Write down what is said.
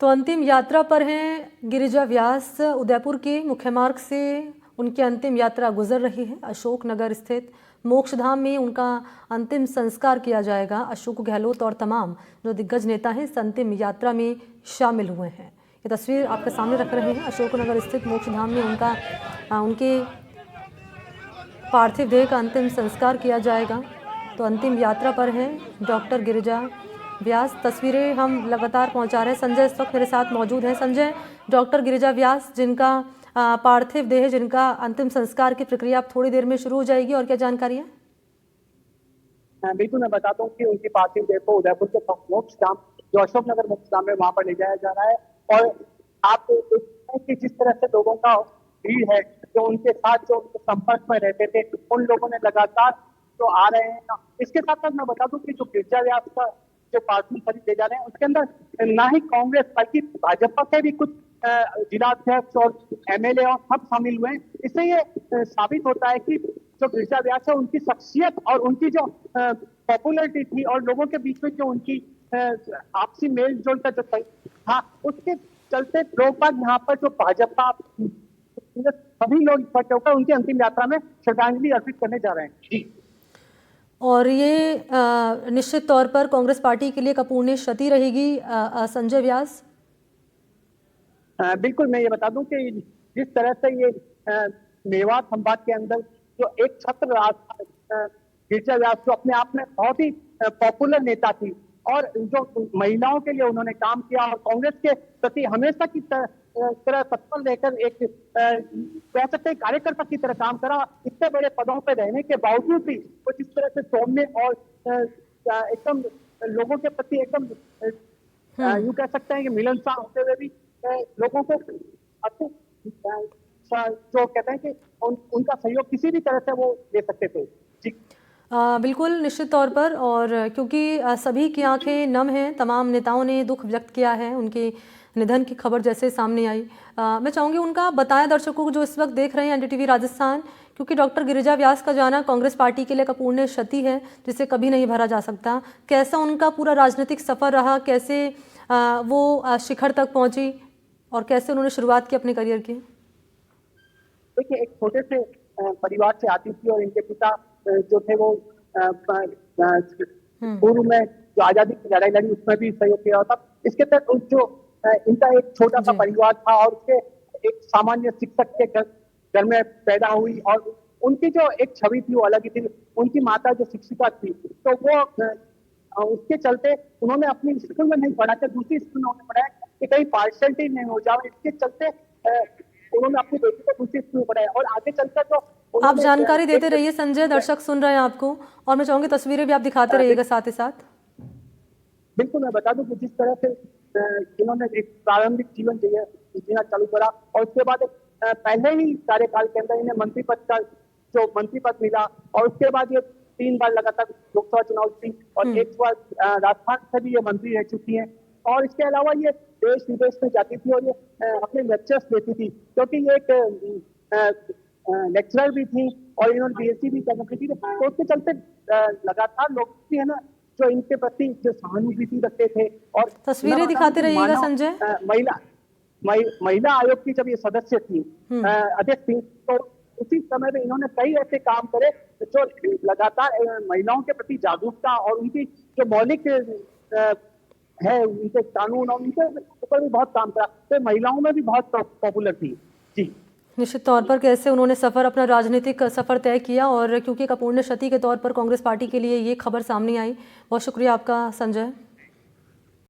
तो अंतिम यात्रा पर हैं गिरिजा व्यास। उदयपुर के मुख्य मार्ग से उनकी अंतिम यात्रा गुजर रही है। अशोकनगर स्थित मोक्षधाम में उनका अंतिम संस्कार किया जाएगा। अशोक गहलोत और तमाम जो दिग्गज नेता हैं इस अंतिम यात्रा में शामिल हुए हैं। ये तस्वीर आपके सामने रख रहे हैं। अशोकनगर स्थित मोक्षधाम में उनके पार्थिव देह का अंतिम संस्कार किया जाएगा। तो अंतिम यात्रा पर है डॉक्टर गिरिजा व्यास। तस्वीरें हम लगातार पहुंचा रहे हैं। संजय इस वक्त मेरे साथ मौजूद हैं। संजय, डॉक्टर गिरिजा व्यास जिनका पार्थिव देह, जिनका अंतिम संस्कार की प्रक्रिया अब थोड़ी देर में शुरू हो जाएगी, और क्या जानकारी है? बिल्कुल, मैं बताता हूँ कि उनकी पार्थिव देह को उदयपुर के मोक्षधाम, जो अशोकनगर मोक्षधाम है, वहां पर ले जाया जा रहा है। और आप देखते हैं कि जिस तरह से लोगों का भीड़ है, जो उनके साथ जो उनके संपर्क में रहते थे, उन लोगों ने लगातार जो आ रहे हैं। इसके साथ साथ मैं बता दूं कि जो गिरिजा व्यास का जो पार्थिव शरीर ले जा रहे हैं, उसके अंदर ना ही कांग्रेस बल्कि भाजपा के भी कुछ जिलाध्यक्ष और एमएलए और सब शामिल हुए हैं। इससे ये साबित होता है कि जो गिरिजा व्यास है, उनकी शख्सियत और उनकी जो पॉपुलरिटी थी और लोगों के बीच में जो उनकी आपसी मेल जोल का जो था, उसके चलते लोग बाग यहाँ पर जो भाजपा सभी लोग इकट्ठे होकर उनकी अंतिम यात्रा में श्रद्धांजलि अर्पित करने जा रहे हैं। जी। और ये निश्चित तौर पर कांग्रेस पार्टी के लिए एक अपूर्णीय क्षति रहेगी संजय व्यास। बिल्कुल, मैं ये बता दूं कि जिस तरह से ये मेवात संवाद के अंदर जो एक छत्र राज था, गिरिजा व्यास जो अपने आप में बहुत ही पॉपुलर नेता थी और जो महिलाओं के लिए उन्होंने काम किया और कांग्रेस के प्रति हमेशा की तरह तत्पर रहकर एक कह सकते हैं कार्यकर्ता की तरह काम करा। इतने बड़े पदों पर रहने के बावजूद भी वो जिस तरह से सौम्य और एकदम लोगों के प्रति एकदम यूं कह सकते हैं कि मिलनसार होते हुए भी लोगों को जो कहते हैं कि उनका सहयोग किसी भी तरह से वो दे सकते थे। जी। बिल्कुल, निश्चित तौर पर। और क्योंकि सभी की आंखें नम हैं, तमाम नेताओं ने दुख व्यक्त किया है उनके निधन की खबर जैसे सामने आई। मैं चाहूँगी उनका बताएं दर्शकों को जो इस वक्त देख रहे हैं एनडीटीवी राजस्थान, क्योंकि डॉक्टर गिरिजा व्यास का जाना कांग्रेस पार्टी के लिए एक अपूर्णीय क्षति है जिसे कभी नहीं भरा जा सकता। कैसा उनका पूरा राजनीतिक सफ़र रहा, कैसे वो शिखर तक पहुँची और कैसे उन्होंने शुरुआत की अपने करियर की? देखिए, एक छोटे से परिवार से आती थी और इनके पिता जो थे वो पूर्व में जो आजादी की लड़ाई लड़ी उसमें भी सहयोग किया था। इसके तहत जो इनका एक छोटा सा परिवार था और उसके एक सामान्य शिक्षक के घर में पैदा हुई और उनकी जो एक छवि थी वो अलग ही थी। उनकी माता जो शिक्षिका थी, तो वो उसके चलते उन्होंने अपनी स्कूल में नहीं पढ़ा था, दूसरी स्कूल में उन्होंने पढ़ाया कि कहीं पार्शलिटी नहीं हो जाए। इसके चलते उन्होंने अपनी बेटी को दूसरी स्कूल में पढ़ाया और आगे चलकर तो आप जानकारी देते रहिए संजय, दर्शक सुन रहे हैं आपको, और मैं चाहूंगी तस्वीरें भी आप दिखाते रहिएगा साथ ही साथ। बिल्कुल, मैं बता दूं कि जिस तरह से इन्होंने एक प्रारंभिक जीवन जीना चालू करा और उसके बाद पहले ही कार्यकाल के अंदर इन्हें मंत्री पद मिला और उसके बाद ये 3 बार लगातार लोकसभा चुनाव जीती और एक बार राजस्थान से भी ये मंत्री रह चुकी हैं। और इसके अलावा ये देश विदेश में जाती थी और ये अपने लेक्चर्स देती थी, क्योंकि ये एक लेक्चरर भी थी और इन्होंने बीएससी भी करना थी। तो उसके चलते लगातार लोग भी है ना जो इनके प्रति जो सहानुभूति रखते थे। और तस्वीरें दिखाते रहिएगा संजय। महिला आयोग की जब ये सदस्य थी, अध्यक्ष थी, तो उसी समय में इन्होंने कई ऐसे काम करे जो लगातार महिलाओं के प्रति जागरूकता और उनकी जो मौलिक है उनके कानून और उनके ऊपर भी बहुत काम करा। तो महिलाओं में भी बहुत पॉपुलर थी। जी। निश्चित तौर पर कैसे उन्होंने अपना राजनीतिक सफ़र तय किया, और क्योंकि एक अपूर्णीय क्षति के तौर पर कांग्रेस पार्टी के लिए ये खबर सामने आई। बहुत शुक्रिया आपका संजय।